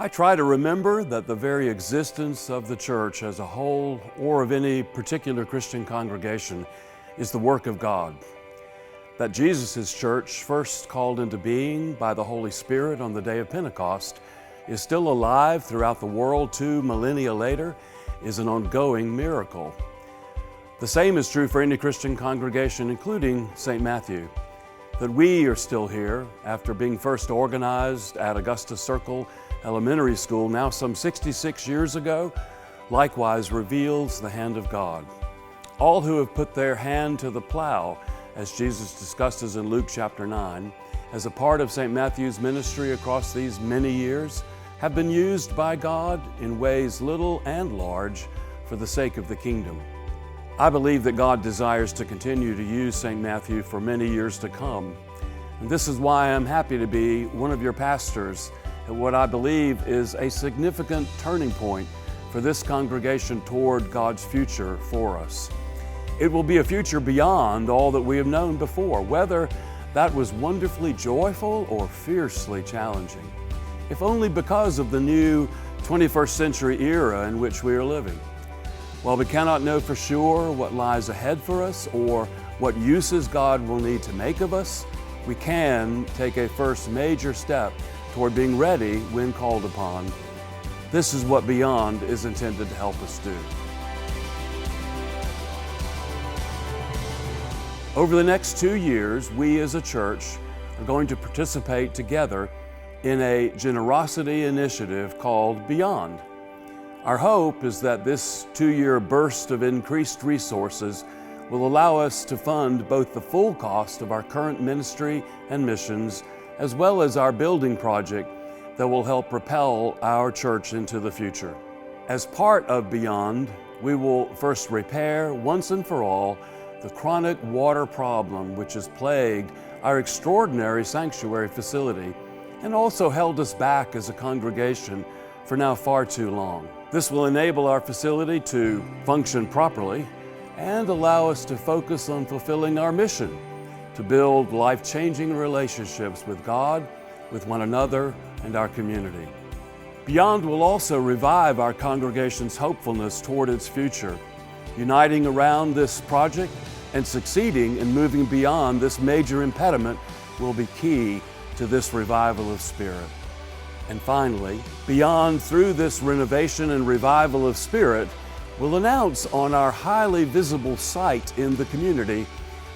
I try to remember that the very existence of the church as a whole, or of any particular Christian congregation, is the work of God. That Jesus' church, first called into being by the Holy Spirit on the day of Pentecost, is still alive throughout the world 2 millennia later, is an ongoing miracle. The same is true for any Christian congregation, including St. Matthew. That we are still here after being first organized at Augustus Circle Elementary School now some 66 years ago, likewise reveals the hand of God. All who have put their hand to the plow, as Jesus discusses in Luke chapter 9, as a part of St. Matthew's ministry across these many years, have been used by God in ways little and large for the sake of the kingdom. I believe that God desires to continue to use St. Matthew for many years to come. And this is why I'm happy to be one of your pastors at what I believe is a significant turning point for this congregation toward God's future for us. It will be a future beyond all that we have known before, whether that was wonderfully joyful or fiercely challenging, if only because of the new 21st century era in which we are living. While we cannot know for sure what lies ahead for us or what uses God will need to make of us, we can take a first major step toward being ready when called upon. This is what Beyond is intended to help us do. Over the next 2 years, we as a church are going to participate together in a generosity initiative called Beyond. Our hope is that this 2-year burst of increased resources will allow us to fund both the full cost of our current ministry and missions, as well as our building project that will help propel our church into the future. As part of Beyond, we will first repair once and for all the chronic water problem which has plagued our extraordinary sanctuary facility and also held us back as a congregation for now far too long. This will enable our facility to function properly and allow us to focus on fulfilling our mission to build life-changing relationships with God, with one another, and our community. Beyond will also revive our congregation's hopefulness toward its future. Uniting around this project and succeeding in moving beyond this major impediment will be key to this revival of spirit. And finally, Beyond, through this renovation and revival of spirit, will announce on our highly visible site in the community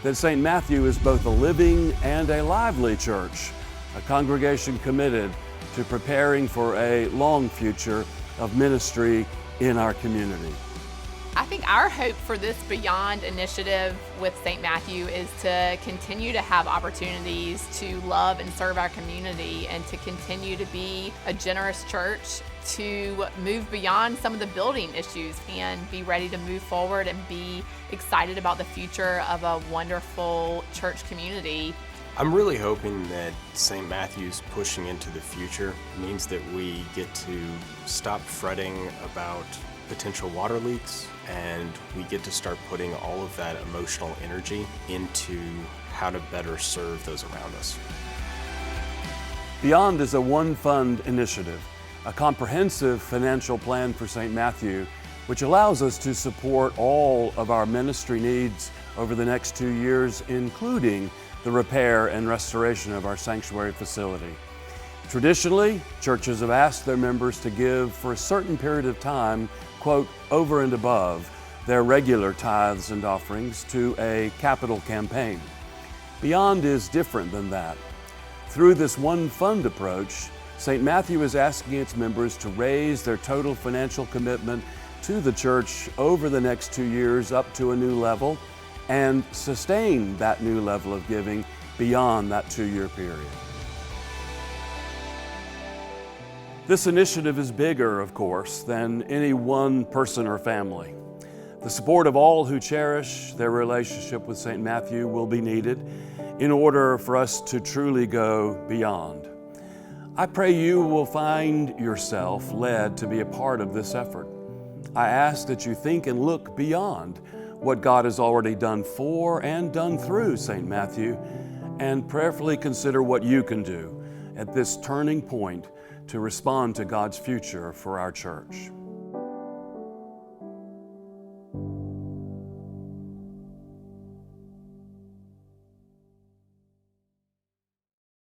that St. Matthew is both a living and a lively church, a congregation committed to preparing for a long future of ministry in our community. I think our hope for this Beyond initiative with St. Matthew is to continue to have opportunities to love and serve our community and to continue to be a generous church, to move beyond some of the building issues and be ready to move forward and be excited about the future of a wonderful church community. I'm really hoping that St. Matthew's pushing into the future means that we get to stop fretting about potential water leaks, and we get to start putting all of that emotional energy into how to better serve those around us. Beyond is a one-fund initiative, a comprehensive financial plan for St. Matthew, which allows us to support all of our ministry needs over the next 2 years, including the repair and restoration of our sanctuary facility. Traditionally, churches have asked their members to give for a certain period of time, quote, over and above their regular tithes and offerings to a capital campaign. Beyond is different than that. Through this one fund approach, St. Matthew is asking its members to raise their total financial commitment to the church over the next 2 years up to a new level and sustain that new level of giving beyond that 2-year period. This initiative is bigger, of course, than any one person or family. The support of all who cherish their relationship with St. Matthew will be needed in order for us to truly go beyond. I pray you will find yourself led to be a part of this effort. I ask that you think and look beyond what God has already done for and done through St. Matthew, and prayerfully consider what you can do at this turning point to respond to God's future for our church.